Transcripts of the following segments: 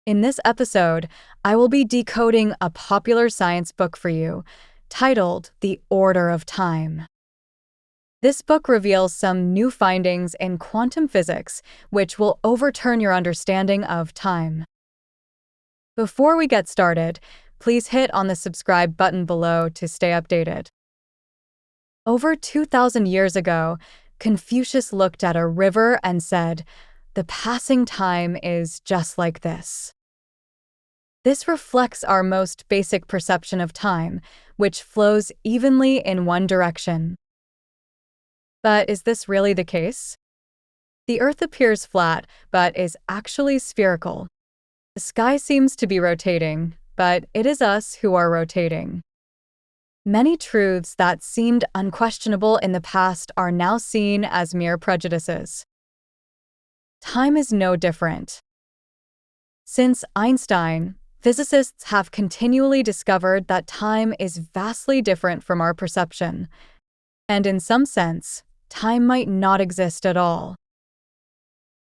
In this episode, I will be decoding a popular science book for you, titled The Order of Time. This book reveals some new findings in quantum physics, which will overturn your understanding of time. Before we get started, please hit on the subscribe button below to stay updated. Over 2,000 years ago, Confucius looked at a river and said, "The passing time is just like this." This reflects our most basic perception of time, which flows evenly in one direction. But is this really the case? The Earth appears flat, but is actually spherical. The sky seems to be rotating, but it is us who are rotating. Many truths that seemed unquestionable in the past are now seen as mere prejudices. Time is no different. Since Einstein, physicists have continually discovered that time is vastly different from our perception, and in some sense, time might not exist at all.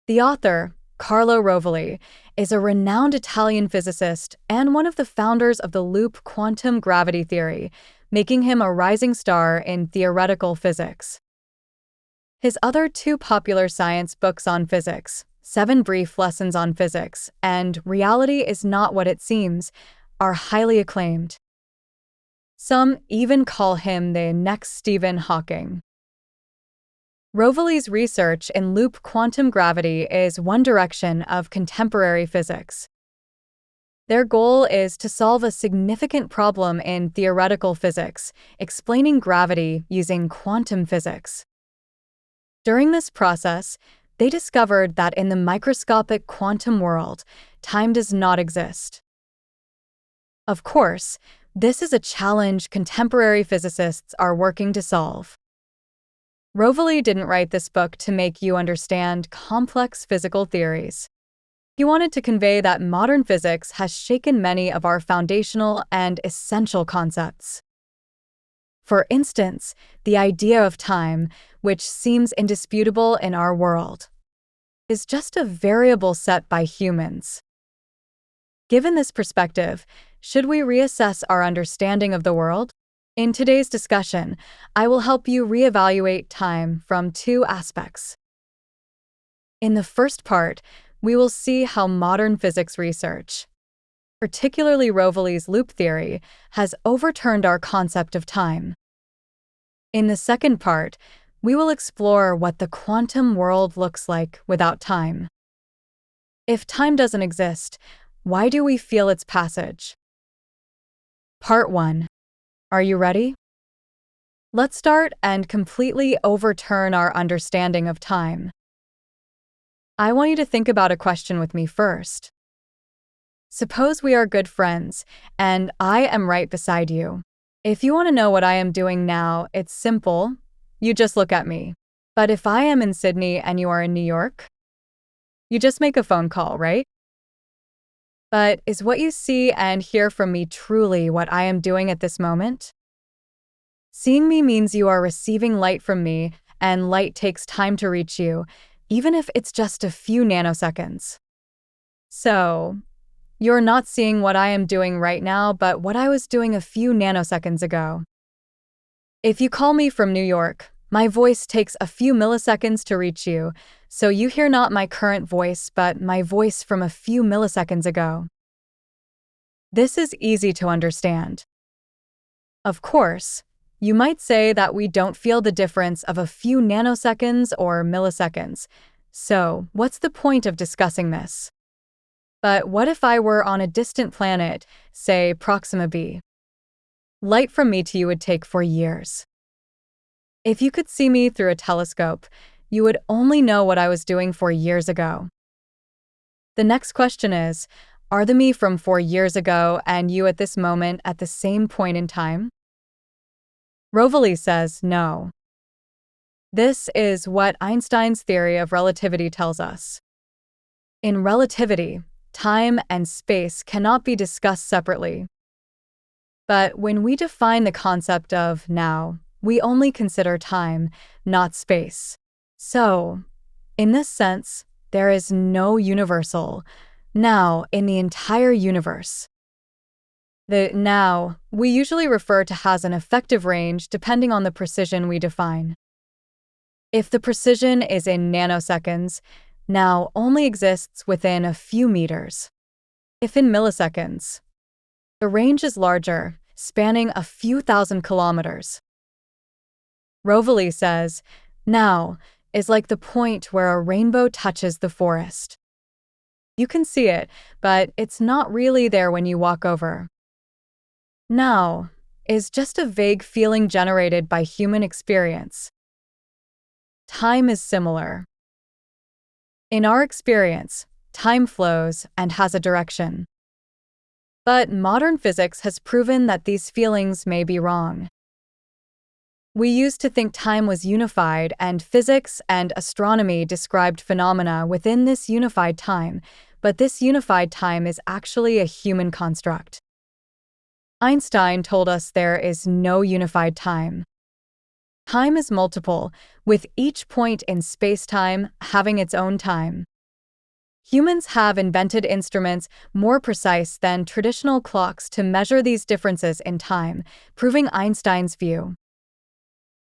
The author, Carlo Rovelli, is a renowned Italian physicist and one of the founders of the loop quantum gravity theory, making him a rising star in theoretical physics. His other two popular science books on physics, 7 Brief Lessons on Physics and Reality is Not What It Seems, are highly acclaimed. Some even call him the next Stephen Hawking. Rovelli's research in loop quantum gravity is one direction of contemporary physics. Their goal is to solve a significant problem in theoretical physics, explaining gravity using quantum physics. During this process, they discovered that in the microscopic quantum world, time does not exist. Of course, this is a challenge contemporary physicists are working to solve. Rovelli didn't write this book to make you understand complex physical theories. He wanted to convey that modern physics has shaken many of our foundational and essential concepts. For instance, the idea of time, which seems indisputable in our world, is just a variable set by humans. Given this perspective, should we reassess our understanding of the world? In today's discussion, I will help you reevaluate time from 2 aspects. In the first part, we will see how modern physics research, particularly Rovelli's loop theory, has overturned our concept of time. In the second part, we will explore what the quantum world looks like without time. If time doesn't exist, why do we feel its passage? Part 1. Are you ready? Let's start and completely overturn our understanding of time. I want you to think about a question with me first. Suppose we are good friends, and I am right beside you. If you want to know what I am doing now, it's simple. You just look at me. But if I am in Sydney and you are in New York, you just make a phone call, right? But is what you see and hear from me truly what I am doing at this moment? Seeing me means you are receiving light from me, and light takes time to reach you, even if it's just a few nanoseconds. So, you're not seeing what I am doing right now, but what I was doing a few nanoseconds ago. If you call me from New York, my voice takes a few milliseconds to reach you, so you hear not my current voice, but my voice from a few milliseconds ago. This is easy to understand. Of course, you might say that we don't feel the difference of a few nanoseconds or milliseconds, so what's the point of discussing this? But what if I were on a distant planet, say Proxima b? Light from me to you would take 4 years. If you could see me through a telescope, you would only know what I was doing 4 years ago. The next question is, are the me from 4 years ago and you at this moment at the same point in time? Rovelli says no. This is what Einstein's theory of relativity tells us. In relativity, time and space cannot be discussed separately. But when we define the concept of now, we only consider time, not space. So, in this sense, there is no universal, now in the entire universe. The now we usually refer to has an effective range depending on the precision we define. If the precision is in nanoseconds, now only exists within a few meters. If in milliseconds, the range is larger, spanning a few thousand kilometers. Rovelli says, now is like the point where a rainbow touches the forest. You can see it, but it's not really there when you walk over. Now is just a vague feeling generated by human experience. Time is similar. In our experience, time flows and has a direction. But modern physics has proven that these feelings may be wrong. We used to think time was unified, and physics and astronomy described phenomena within this unified time, but this unified time is actually a human construct. Einstein told us there is no unified time. Time is multiple, with each point in space-time having its own time. Humans have invented instruments more precise than traditional clocks to measure these differences in time, proving Einstein's view.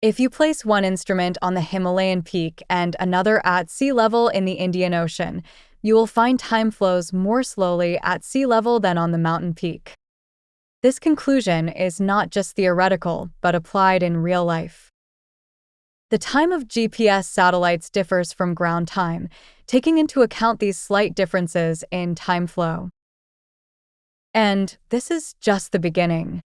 If you place one instrument on the Himalayan peak and another at sea level in the Indian Ocean, you will find time flows more slowly at sea level than on the mountain peak. This conclusion is not just theoretical, but applied in real life. The time of GPS satellites differs from ground time, taking into account these slight differences in time flow. And this is just the beginning.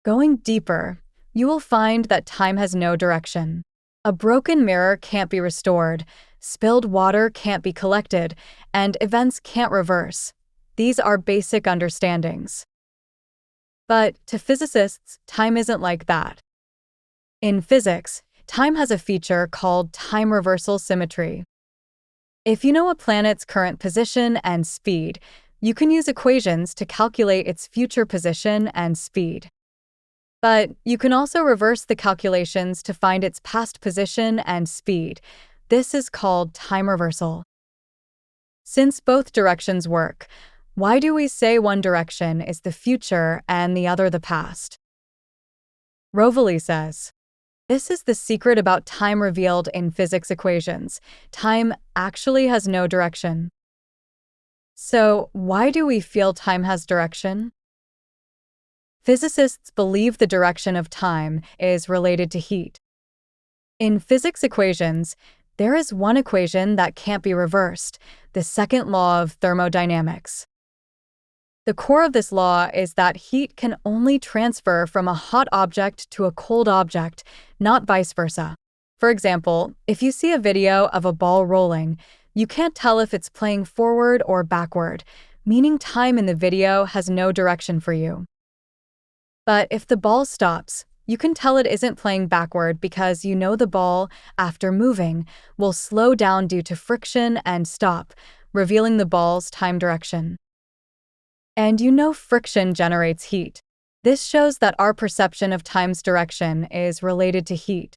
Going deeper, you will find that time has no direction. A broken mirror can't be restored, spilled water can't be collected, and events can't reverse. These are basic understandings. But to physicists, time isn't like that. In physics, time has a feature called time reversal symmetry. If you know a planet's current position and speed, you can use equations to calculate its future position and speed. But you can also reverse the calculations to find its past position and speed. This is called time reversal. Since both directions work, why do we say one direction is the future and the other the past? Rovelli says, this is the secret about time revealed in physics equations. Time actually has no direction. So, why do we feel time has direction? Physicists believe the direction of time is related to heat. In physics equations, there is one equation that can't be reversed, the second law of thermodynamics. The core of this law is that heat can only transfer from a hot object to a cold object, not vice versa. For example, if you see a video of a ball rolling, you can't tell if it's playing forward or backward, meaning time in the video has no direction for you. But if the ball stops, you can tell it isn't playing backward because you know the ball, after moving, will slow down due to friction and stop, revealing the ball's time direction. And you know friction generates heat. This shows that our perception of time's direction is related to heat.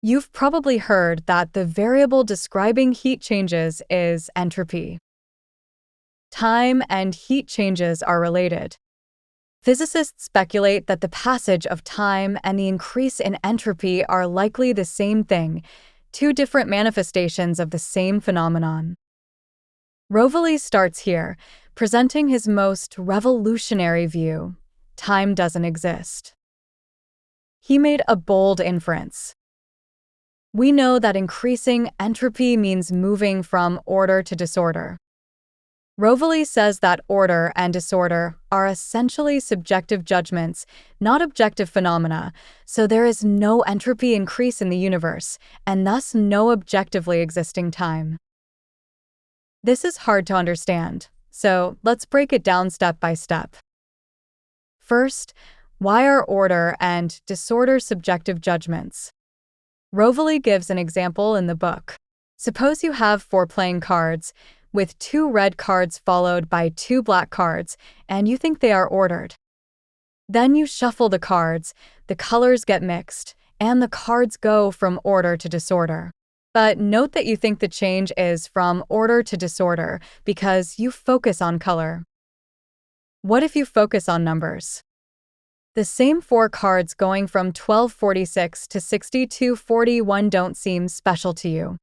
You've probably heard that the variable describing heat changes is entropy. Time and heat changes are related. Physicists speculate that the passage of time and the increase in entropy are likely the same thing, two different manifestations of the same phenomenon. Rovelli starts here, presenting his most revolutionary view: time doesn't exist. He made a bold inference. We know that increasing entropy means moving from order to disorder. Rovelli says that order and disorder are essentially subjective judgments, not objective phenomena, so there is no entropy increase in the universe, and thus no objectively existing time. This is hard to understand, so let's break it down step by step. First, why are order and disorder subjective judgments? Rovelli gives an example in the book. Suppose you have 4 playing cards, with 2 red cards followed by 2 black cards, and you think they are ordered. Then you shuffle the cards, the colors get mixed, and the cards go from order to disorder. But note that you think the change is from order to disorder because you focus on color. What if you focus on numbers? The same four cards going from 1246 to 6241 don't seem special to you.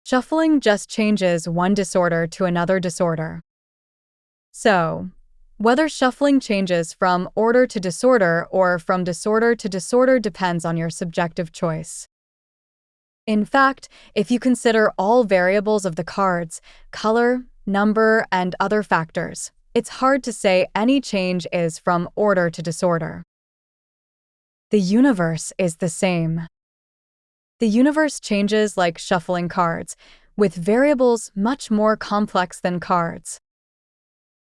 Shuffling just changes one disorder to another disorder. So, whether shuffling changes from order to disorder or from disorder to disorder depends on your subjective choice. In fact, if you consider all variables of the cards, color, number, and other factors, it's hard to say any change is from order to disorder. The universe is the same. The universe changes like shuffling cards, with variables much more complex than cards.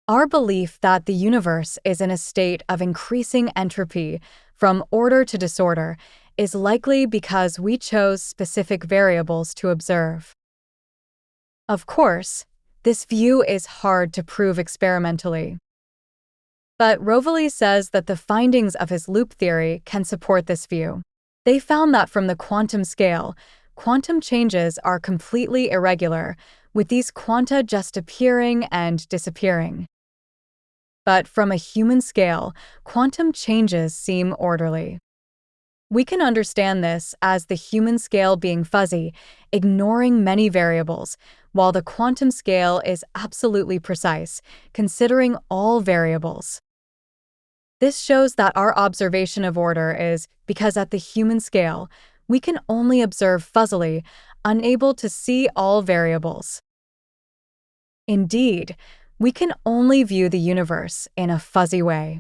Our belief that the universe is in a state of increasing entropy from order to disorder is likely because we chose specific variables to observe. Of course, this view is hard to prove experimentally. But Rovelli says that the findings of his loop theory can support this view. They found that from the quantum scale, quantum changes are completely irregular, with these quanta just appearing and disappearing. But from a human scale, quantum changes seem orderly. We can understand this as the human scale being fuzzy, ignoring many variables, while the quantum scale is absolutely precise, considering all variables. This shows that our observation of order is because at the human scale, we can only observe fuzzily, unable to see all variables. Indeed, we can only view the universe in a fuzzy way.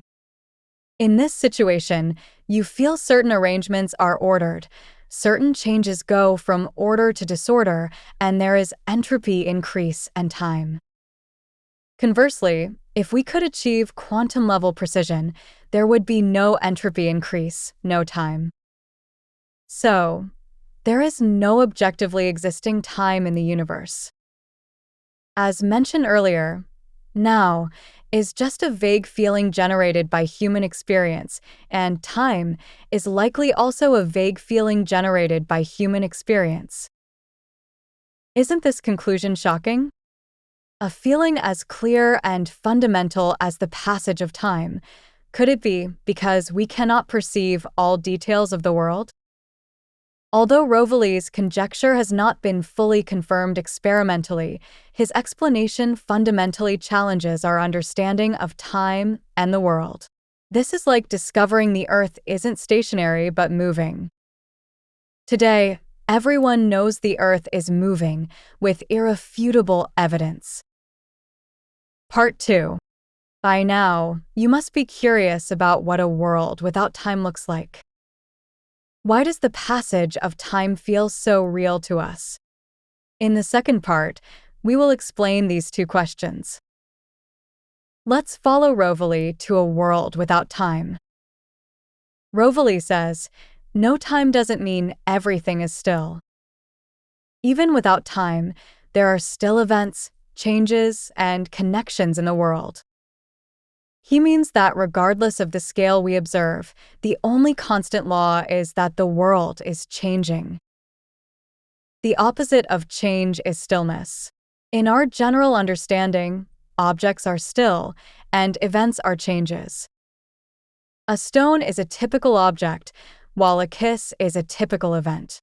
In this situation, you feel certain arrangements are ordered, certain changes go from order to disorder, and there is entropy increase and time. Conversely, if we could achieve quantum-level precision, there would be no entropy increase, no time. So, there is no objectively existing time in the universe. As mentioned earlier, now is just a vague feeling generated by human experience, and time is likely also a vague feeling generated by human experience. Isn't this conclusion shocking? A feeling as clear and fundamental as the passage of time. Could it be because we cannot perceive all details of the world? Although Rovelli's conjecture has not been fully confirmed experimentally, his explanation fundamentally challenges our understanding of time and the world. This is like discovering the Earth isn't stationary but moving. Today, everyone knows the Earth is moving with irrefutable evidence. Part 2. By now, you must be curious about what a world without time looks like. Why does the passage of time feel so real to us? In the second part, we will explain these two questions. Let's follow Rovelli to a world without time. Rovelli says, no time doesn't mean everything is still. Even without time, there are still events, changes, and connections in the world. He means that regardless of the scale we observe, the only constant law is that the world is changing. The opposite of change is stillness. In our general understanding, objects are still, and events are changes. A stone is a typical object, while a kiss is a typical event.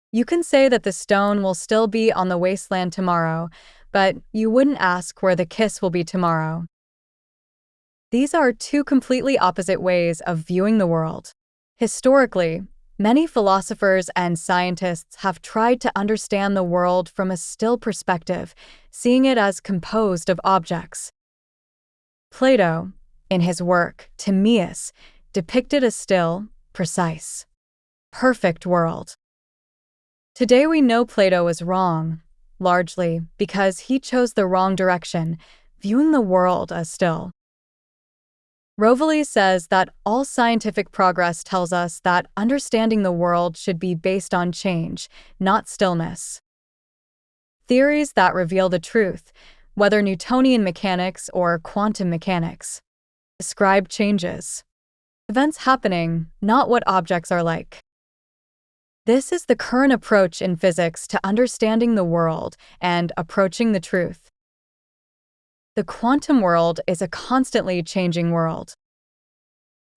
You can say that the stone will still be on the wasteland tomorrow, but you wouldn't ask where the kiss will be tomorrow. These are two completely opposite ways of viewing the world. Historically, many philosophers and scientists have tried to understand the world from a still perspective, seeing it as composed of objects. Plato, in his work Timaeus, depicted a still, precise, perfect world. Today we know Plato was wrong, largely because he chose the wrong direction, viewing the world as still. Rovelli says that all scientific progress tells us that understanding the world should be based on change, not stillness. Theories that reveal the truth, whether Newtonian mechanics or quantum mechanics, describe changes. Events happening, not what objects are like. This is the current approach in physics to understanding the world and approaching the truth. The quantum world is a constantly changing world.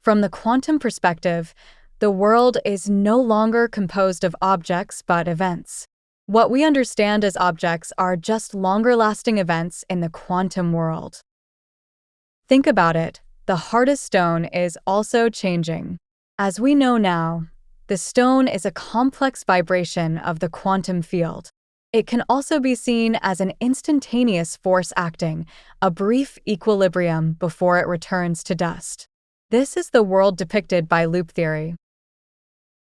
From the quantum perspective, the world is no longer composed of objects but events. What we understand as objects are just longer-lasting events in the quantum world. Think about it, the hardest stone is also changing. As we know now, the stone is a complex vibration of the quantum field. It can also be seen as an instantaneous force acting, a brief equilibrium before it returns to dust. This is the world depicted by loop theory.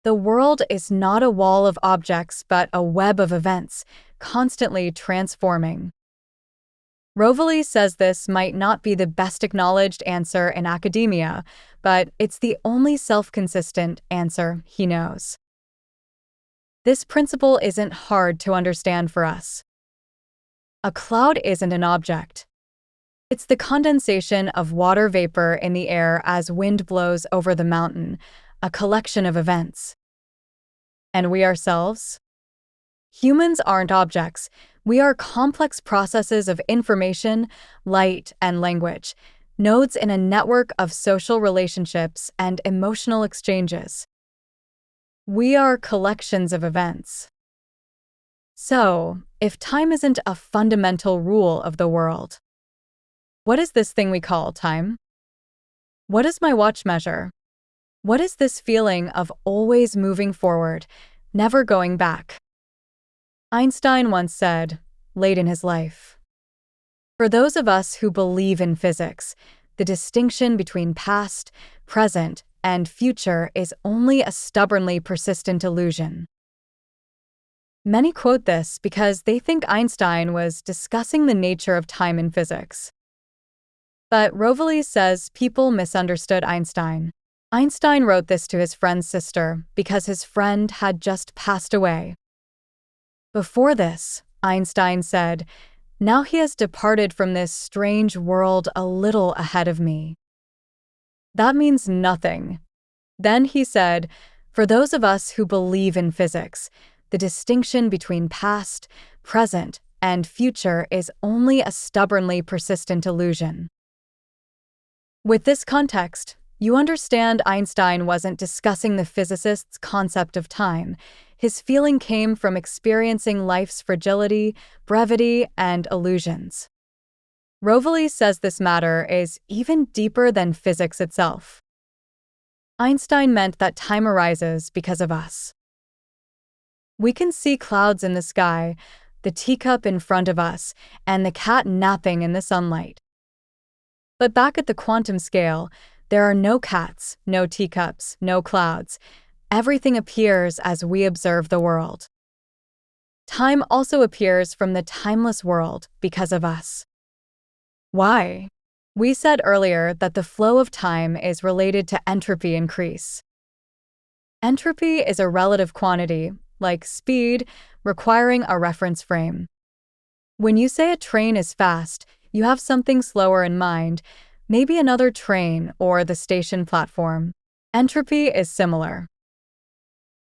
The world is not a wall of objects but a web of events, constantly transforming. Rovelli says this might not be the best acknowledged answer in academia, but it's the only self-consistent answer he knows. This principle isn't hard to understand for us. A cloud isn't an object. It's the condensation of water vapor in the air as wind blows over the mountain, a collection of events. And we ourselves? Humans aren't objects. We are complex processes of information, light, and language, nodes in a network of social relationships and emotional exchanges. We are collections of events. So, if time isn't a fundamental rule of the world, what is this thing we call time? What does my watch measure? What is this feeling of always moving forward, never going back? Einstein once said, late in his life, "For those of us who believe in physics, the distinction between past, present, and future is only a stubbornly persistent illusion." Many quote this because they think Einstein was discussing the nature of time in physics. But Rovelli says people misunderstood Einstein. Einstein wrote this to his friend's sister because his friend had just passed away. Before this, Einstein said, "Now he has departed from this strange world a little ahead of me." That means nothing. Then he said, "For those of us who believe in physics, the distinction between past, present, and future is only a stubbornly persistent illusion." With this context, you understand Einstein wasn't discussing the physicist's concept of time. His feeling came from experiencing life's fragility, brevity, and illusions. Rovelli says this matter is even deeper than physics itself. Einstein meant that time arises because of us. We can see clouds in the sky, the teacup in front of us, and the cat napping in the sunlight. But back at the quantum scale, there are no cats, no teacups, no clouds. Everything appears as we observe the world. Time also appears from the timeless world because of us. Why? We said earlier that the flow of time is related to entropy increase. Entropy is a relative quantity, like speed, requiring a reference frame. When you say a train is fast, you have something slower in mind, maybe another train or the station platform. Entropy is similar.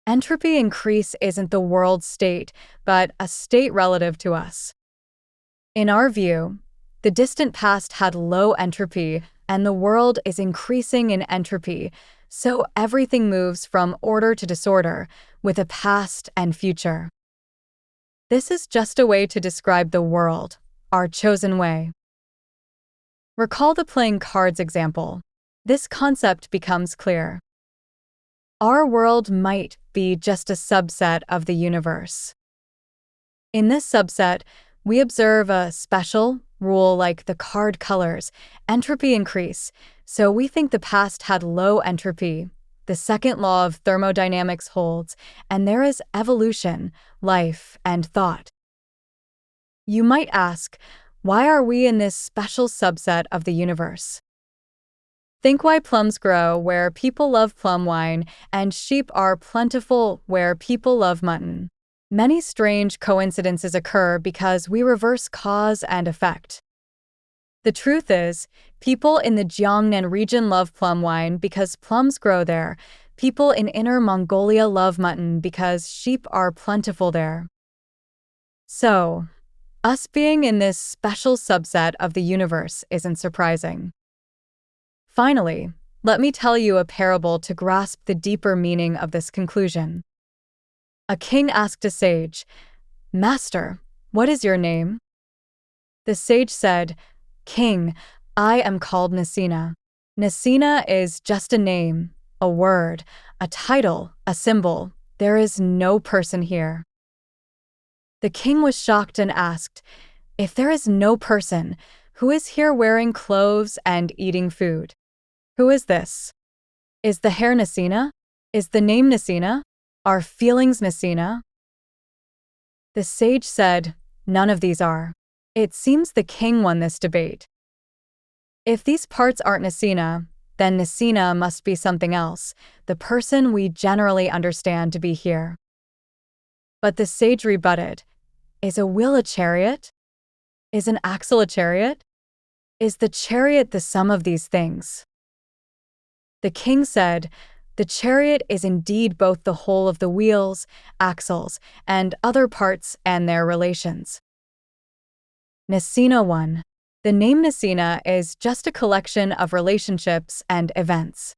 Entropy increase isn't the world state, but a state relative to us. In our view, the distant past had low entropy, and the world is increasing in entropy, so everything moves from order to disorder, with a past and future. This is just a way to describe the world, our chosen way. Recall the playing cards example. This concept becomes clear. Our world might be just a subset of the universe. In this subset, we observe a special rule like the card colors, entropy increase, so we think the past had low entropy. The second law of thermodynamics holds, and there is evolution, life, and thought. You might ask, why are we in this special subset of the universe? Think why plums grow where people love plum wine and sheep are plentiful where people love mutton. Many strange coincidences occur because we reverse cause and effect. The truth is, people in the Jiangnan region love plum wine because plums grow there. People in Inner Mongolia love mutton because sheep are plentiful there. So, us being in this special subset of the universe isn't surprising. Finally, let me tell you a parable to grasp the deeper meaning of this conclusion. A king asked a sage, "Master, what is your name?" The sage said, "King, I am called Nasina." Nasina is just a name, a word, a title, a symbol. There is no person here. The king was shocked and asked, "If there is no person, who is here wearing clothes and eating food? Who is this? Is the hair Nasina? Is the name Nasina? Are feelings Nasina?" The sage said, "None of these are." It seems the king won this debate. If these parts aren't Nasina, then Nasina must be something else, the person we generally understand to be here. But the sage rebutted, "Is a wheel a chariot? Is an axle a chariot? Is the chariot the sum of these things?" The king said, "The chariot is indeed both the whole of the wheels, axles, and other parts and their relations." Nasina 1. The name Nasina is just a collection of relationships and events.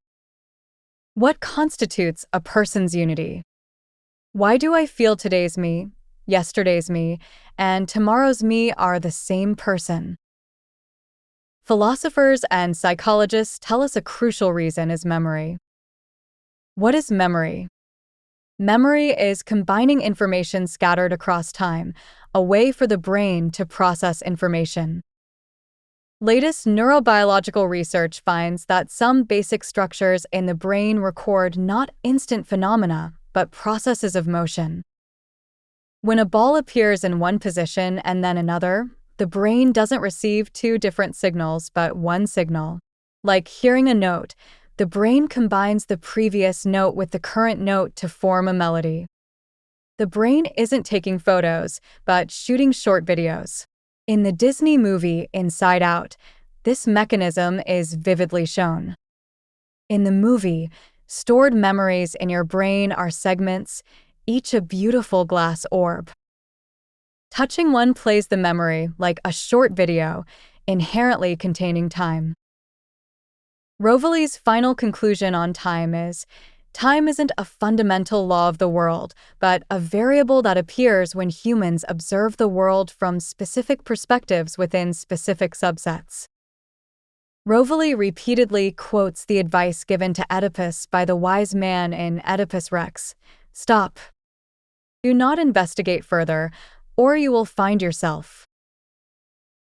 What constitutes a person's unity? Why do I feel today's me, yesterday's me, and tomorrow's me are the same person? Philosophers and psychologists tell us a crucial reason is memory. What is memory? Memory is combining information scattered across time, a way for the brain to process information. Latest neurobiological research finds that some basic structures in the brain record not instant phenomena, but processes of motion. When a ball appears in one position and then another, the brain doesn't receive two different signals but one signal. Like hearing a note, the brain combines the previous note with the current note to form a melody. The brain isn't taking photos, but shooting short videos. In the Disney movie Inside Out, this mechanism is vividly shown. In the movie, stored memories in your brain are segments, each a beautiful glass orb. Touching one plays the memory like a short video, inherently containing time. Rovelli's final conclusion on time is, time isn't a fundamental law of the world, but a variable that appears when humans observe the world from specific perspectives within specific subsets. Rovelli repeatedly quotes the advice given to Oedipus by the wise man in Oedipus Rex: "Stop. Do not investigate further, or you will find yourself."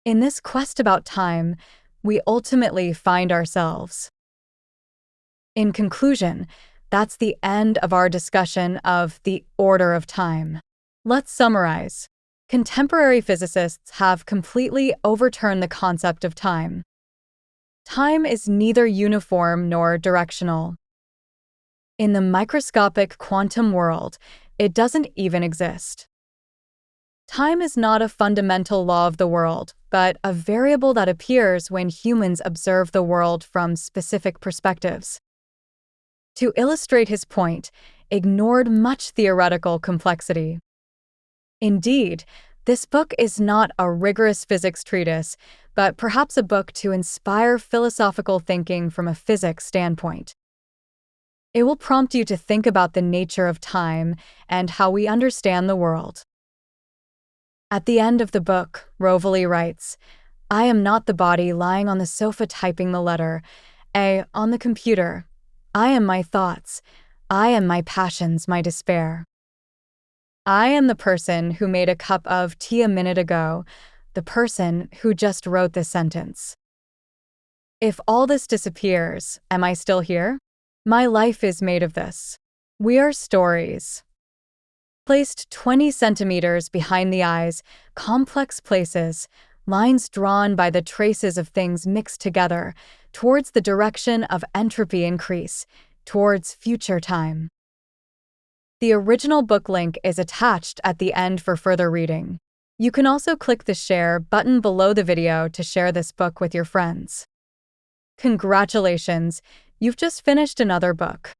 In this quest about time, we ultimately find ourselves. In conclusion, that's the end of our discussion of the order of time. Let's summarize. Contemporary physicists have completely overturned the concept of time. Time is neither uniform nor directional. In the microscopic quantum world, it doesn't even exist. Time is not a fundamental law of the world, but a variable that appears when humans observe the world from specific perspectives. To illustrate his point, ignored much theoretical complexity. Indeed, this book is not a rigorous physics treatise, but perhaps a book to inspire philosophical thinking from a physics standpoint. It will prompt you to think about the nature of time and how we understand the world. At the end of the book, Rovelli writes, "I am not the body lying on the sofa typing the letter A on the computer. I am my thoughts. I am my passions, my despair. I am the person who made a cup of tea a minute ago, the person who just wrote this sentence. If all this disappears, am I still here? My life is made of this. We are stories. Placed 20 centimeters behind the eyes, complex places, lines drawn by the traces of things mixed together, towards the direction of entropy increase, towards future time." The original book link is attached at the end for further reading. You can also click the share button below the video to share this book with your friends. Congratulations, you've just finished another book.